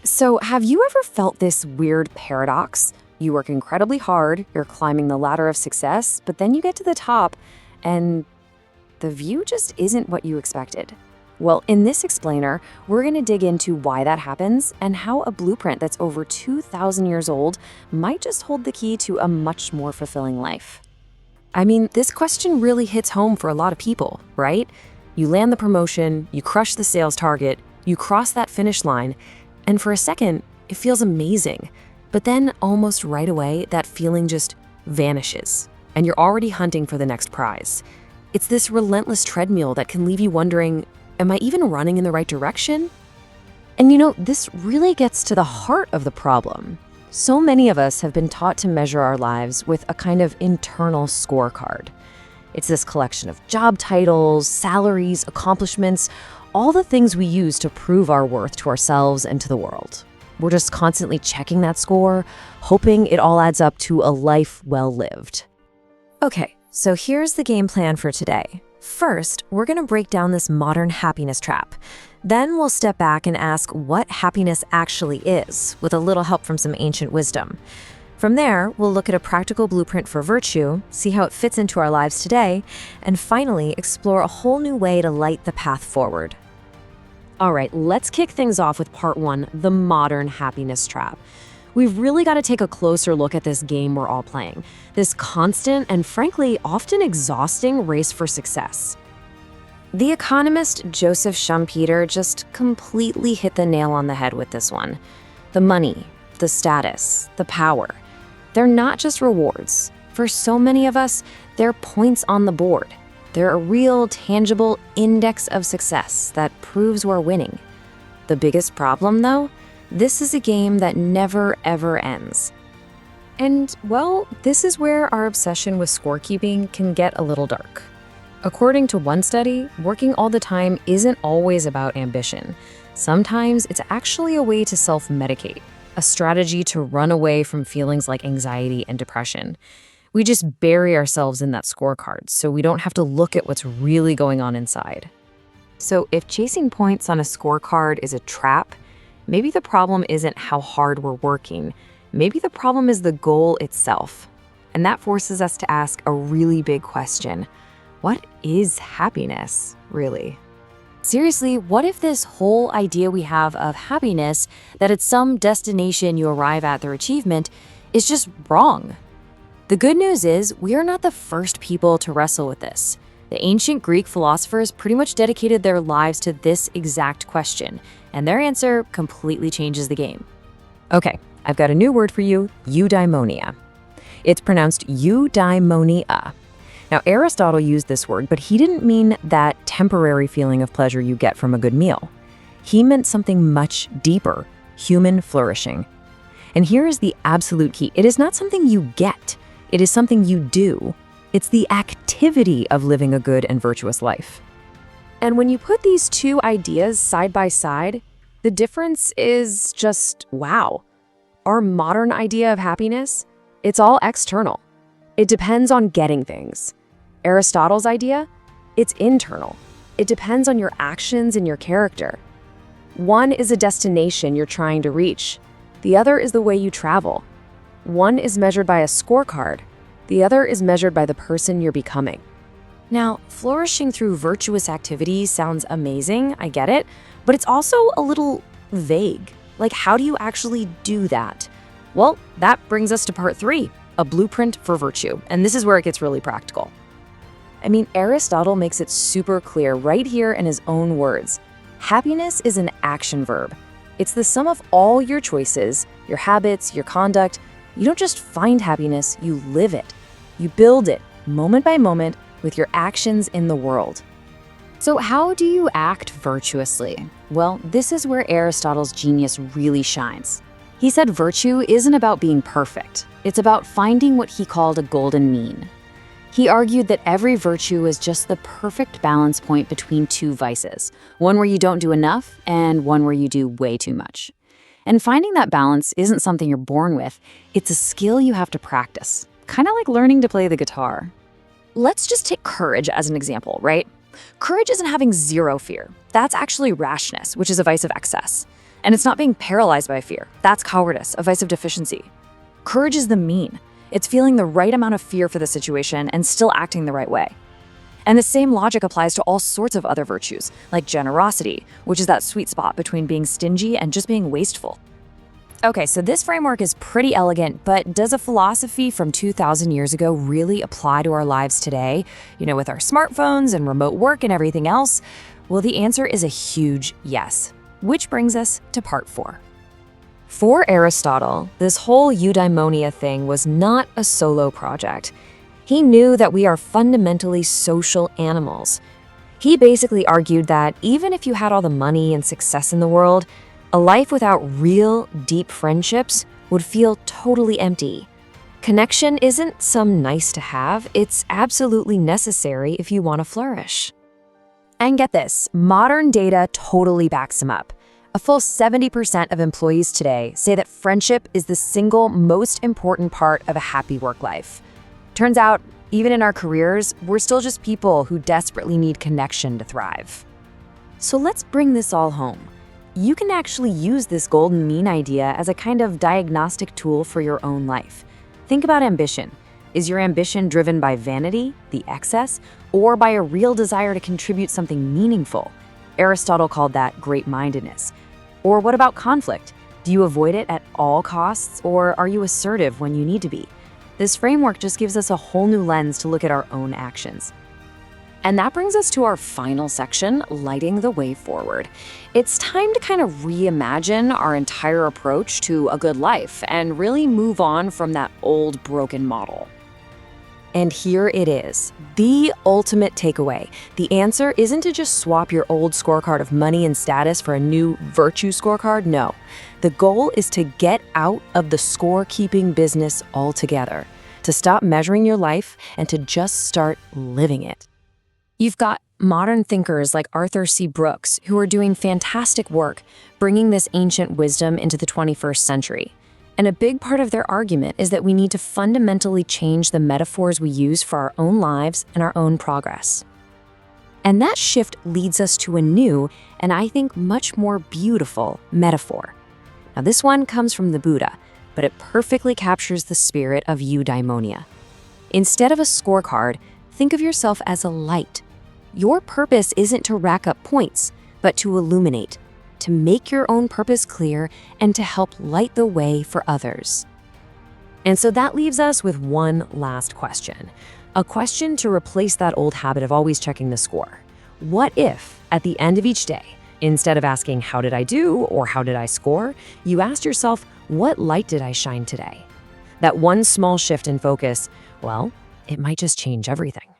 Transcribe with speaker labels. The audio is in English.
Speaker 1: So, have you ever felt this weird paradox? You work incredibly hard, you're climbing the ladder of success, but then you get to the top and the view just isn't what you expected. Well, in this explainer, we're going to dig into why that happens and how a blueprint that's over 2,000 years old might just hold the key to a much more fulfilling life. I mean, this question really hits home for a lot of people, right? You land the promotion, you crush the sales target, you cross that finish line, and for a second, it feels amazing. But then almost right away, that feeling just vanishes, and you're already hunting for the next prize. It's this relentless treadmill that can leave you wondering, am I even running in the right direction? And this really gets to the heart of the problem. So many of us have been taught to measure our lives with a kind of internal scorecard. It's this collection of job titles, salaries, accomplishments, all the things we use to prove our worth to ourselves and to the world. We're just constantly checking that score, hoping it all adds up to a life well lived. Okay, so here's the game plan for today. First, we're going to break down this modern happiness trap. Then we'll step back and ask what happiness actually is, with a little help from some ancient wisdom. From there, we'll look at a practical blueprint for virtue, see how it fits into our lives today, and finally explore a whole new way to light the path forward. All right, let's kick things off with part one, the modern happiness trap. We've really got to take a closer look at this game we're all playing, this constant and frankly often exhausting race for success. The economist Joseph Schumpeter just completely hit the nail on the head with this one. The money, the status, the power, they're not just rewards. For so many of us, they're points on the board. They're a real, tangible index of success that proves we're winning. The biggest problem, though? This is a game that never, ever ends. And, well, this is where our obsession with scorekeeping can get a little dark. According to one study, working all the time isn't always about ambition. Sometimes it's actually a way to self-medicate, a strategy to run away from feelings like anxiety and depression. We just bury ourselves in that scorecard so we don't have to look at what's really going on inside. So if chasing points on a scorecard is a trap, maybe the problem isn't how hard we're working. Maybe the problem is the goal itself. And that forces us to ask a really big question. What is happiness, really? Seriously, what if this whole idea we have of happiness, that it's some destination you arrive at through achievement, is just wrong? The good news is we are not the first people to wrestle with this. The ancient Greek philosophers pretty much dedicated their lives to this exact question, and their answer completely changes the game. Okay, I've got a new word for you, eudaimonia. It's pronounced eudaimonia. Now, Aristotle used this word, but he didn't mean that temporary feeling of pleasure you get from a good meal. He meant something much deeper, human flourishing. And here is the absolute key. It is not something you get. It is something you do. It's the activity of living a good and virtuous life. And when you put these two ideas side by side, the difference is just wow. Our modern idea of happiness, it's all external. It depends on getting things. Aristotle's idea, it's internal. It depends on your actions and your character. One is a destination you're trying to reach. The other is the way you travel. One is measured by a scorecard. The other is measured by the person you're becoming. Now, flourishing through virtuous activities sounds amazing, I get it, but it's also a little vague. Like, how do you actually do that? Well, that brings us to part three, a blueprint for virtue, and this is where it gets really practical. I mean, Aristotle makes it super clear right here in his own words. Happiness is an action verb. It's the sum of all your choices, your habits, your conduct. You don't just find happiness, you live it. You build it, moment by moment, with your actions in the world. So how do you act virtuously? Well, this is where Aristotle's genius really shines. He said virtue isn't about being perfect. It's about finding what he called a golden mean. He argued that every virtue is just the perfect balance point between two vices, one where you don't do enough and one where you do way too much. And finding that balance isn't something you're born with, it's a skill you have to practice, kind of like learning to play the guitar. Let's just take courage as an example, right? Courage isn't having zero fear. That's actually rashness, which is a vice of excess. And it's not being paralyzed by fear. That's cowardice, a vice of deficiency. Courage is the mean. It's feeling the right amount of fear for the situation and still acting the right way. And the same logic applies to all sorts of other virtues, like generosity, which is that sweet spot between being stingy and just being wasteful. Okay, so this framework is pretty elegant, but does a philosophy from 2,000 years ago really apply to our lives today? With our smartphones and remote work and everything else? Well, the answer is a huge yes, which brings us to part 4. For Aristotle, this whole eudaimonia thing was not a solo project. He knew that we are fundamentally social animals. He basically argued that even if you had all the money and success in the world, a life without real, deep friendships would feel totally empty. Connection isn't some nice to have, it's absolutely necessary if you want to flourish. And get this, modern data totally backs him up. A full 70% of employees today say that friendship is the single most important part of a happy work life. Turns out, even in our careers, we're still just people who desperately need connection to thrive. So let's bring this all home. You can actually use this golden mean idea as a kind of diagnostic tool for your own life. Think about ambition. Is your ambition driven by vanity, the excess, or by a real desire to contribute something meaningful? Aristotle called that great-mindedness. Or what about conflict? Do you avoid it at all costs, or are you assertive when you need to be? This framework just gives us a whole new lens to look at our own actions. And that brings us to our final section, lighting the way forward. It's time to kind of reimagine our entire approach to a good life and really move on from that old broken model. And here it is, the ultimate takeaway. The answer isn't to just swap your old scorecard of money and status for a new virtue scorecard, no. The goal is to get out of the scorekeeping business altogether, to stop measuring your life and to just start living it. You've got modern thinkers like Arthur C. Brooks who are doing fantastic work bringing this ancient wisdom into the 21st century. And a big part of their argument is that we need to fundamentally change the metaphors we use for our own lives and our own progress. And that shift leads us to a new, and I think much more beautiful, metaphor. Now this one comes from the Buddha, but it perfectly captures the spirit of eudaimonia. Instead of a scorecard, think of yourself as a light. Your purpose isn't to rack up points, but to illuminate, to make your own purpose clear, and to help light the way for others. And so that leaves us with one last question. A question to replace that old habit of always checking the score. What if, at the end of each day, instead of asking, how did I do, or how did I score, you asked yourself, what light did I shine today? That one small shift in focus, well, it might just change everything.